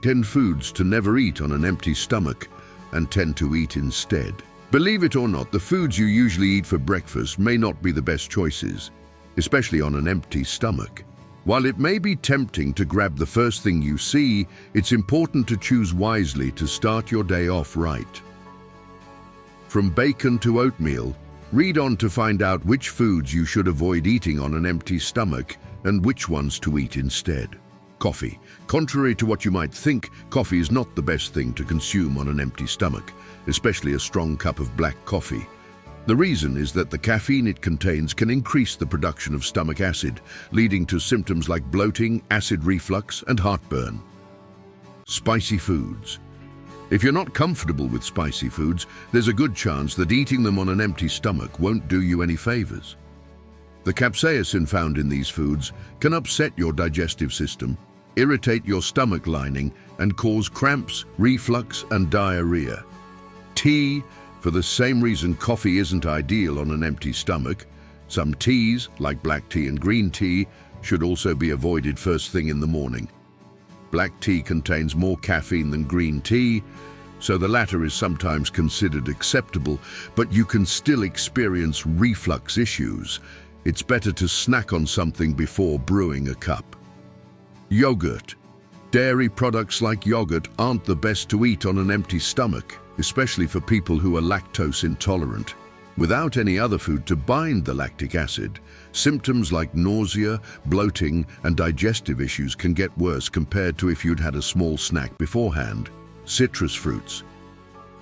10 foods to never eat on an empty stomach and 10 to eat instead. Believe it or not, the foods you usually eat for breakfast may not be the best choices, especially on an empty stomach. While it may be tempting to grab the first thing you see, it's important to choose wisely to start your day off right. From bacon to oatmeal, read on to find out which foods you should avoid eating on an empty stomach and which ones to eat instead. Coffee. Contrary to what you might think, coffee is not the best thing to consume on an empty stomach, especially a strong cup of black coffee. The reason is that the caffeine it contains can increase the production of stomach acid, leading to symptoms like bloating, acid reflux, and heartburn. Spicy foods. If you're not comfortable with spicy foods, there's a good chance that eating them on an empty stomach won't do you any favors. The capsaicin found in these foods can upset your digestive system, irritate your stomach lining, and cause cramps, reflux, and diarrhea. Tea. For the same reason coffee isn't ideal on an empty stomach, some teas, like black tea and green tea, should also be avoided first thing in the morning. Black tea contains more caffeine than green tea, so the latter is sometimes considered acceptable, but you can still experience reflux issues. It's better to snack on something before brewing a cup. Yogurt. Dairy products like yogurt aren't the best to eat on an empty stomach, especially for people who are lactose intolerant. Without any other food to bind the lactic acid, symptoms like nausea, bloating, and digestive issues can get worse compared to if you'd had a small snack beforehand. Citrus fruits.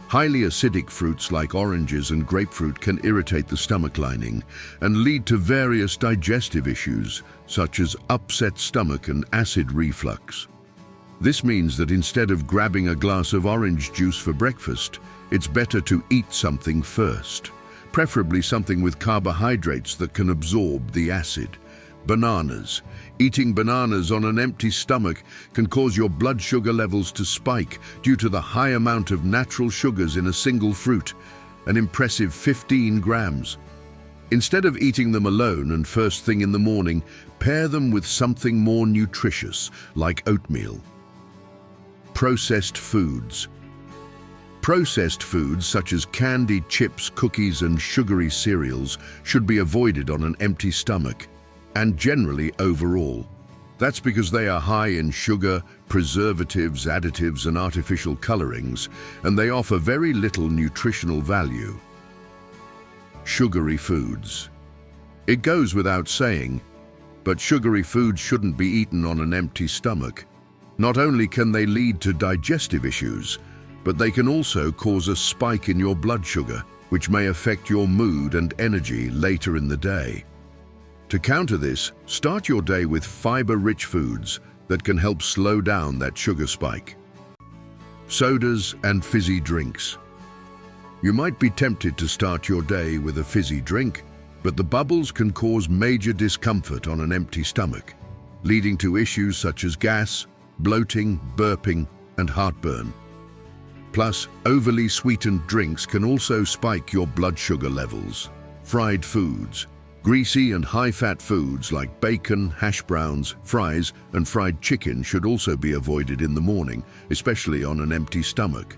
Highly acidic fruits like oranges and grapefruit can irritate the stomach lining and lead to various digestive issues, such as upset stomach and acid reflux. This means that instead of grabbing a glass of orange juice for breakfast, it's better to eat something first, preferably something with carbohydrates that can absorb the acid. Bananas. Eating bananas on an empty stomach can cause your blood sugar levels to spike due to the high amount of natural sugars in a single fruit, an impressive 15 grams. Instead of eating them alone and first thing in the morning, pair them with something more nutritious, like oatmeal. Processed foods. Processed foods such as candy, chips, cookies, and sugary cereals should be avoided on an empty stomach, and generally overall. That's because they are high in sugar, preservatives, additives, and artificial colorings, and they offer very little nutritional value. Sugary foods. It goes without saying, but sugary foods shouldn't be eaten on an empty stomach. Not only can they lead to digestive issues, but they can also cause a spike in your blood sugar, which may affect your mood and energy later in the day. To counter this, start your day with fiber-rich foods that can help slow down that sugar spike. Sodas and fizzy drinks. You might be tempted to start your day with a fizzy drink, but the bubbles can cause major discomfort on an empty stomach, leading to issues such as gas, bloating, burping, and heartburn. Plus, overly sweetened drinks can also spike your blood sugar levels. Fried foods. Greasy and high-fat foods like bacon, hash browns, fries, and fried chicken should also be avoided in the morning, especially on an empty stomach.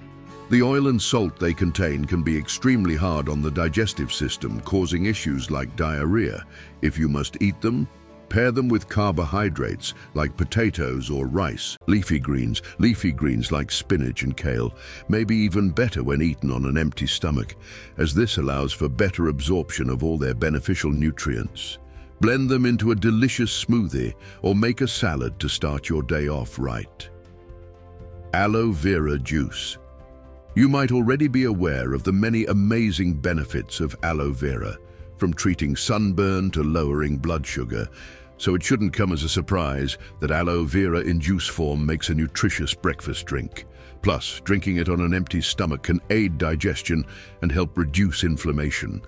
The oil and salt they contain can be extremely hard on the digestive system, causing issues like diarrhea. If you must eat them, pair them with carbohydrates like potatoes or rice. Leafy greens like spinach and kale may be even better when eaten on an empty stomach, as this allows for better absorption of all their beneficial nutrients. Blend them into a delicious smoothie or make a salad to start your day off right. Aloe vera juice. You might already be aware of the many amazing benefits of aloe vera, from treating sunburn to lowering blood sugar, so it shouldn't come as a surprise that aloe vera in juice form makes a nutritious breakfast drink. Plus, drinking it on an empty stomach can aid digestion and help reduce inflammation.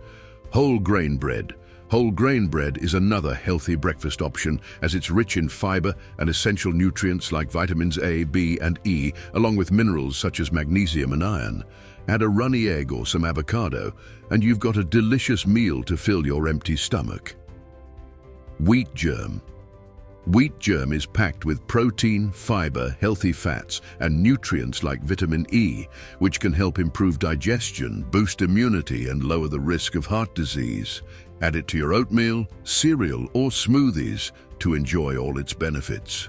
Whole grain bread. Whole grain bread is another healthy breakfast option, as it's rich in fiber and essential nutrients like vitamins A, B, and E, along with minerals such as magnesium and iron. Add a runny egg or some avocado, and you've got a delicious meal to fill your empty stomach. Wheat germ. Wheat germ is packed with protein, fiber, healthy fats, and nutrients like vitamin E, which can help improve digestion, boost immunity, and lower the risk of heart disease. Add it to your oatmeal, cereal, or smoothies to enjoy all its benefits.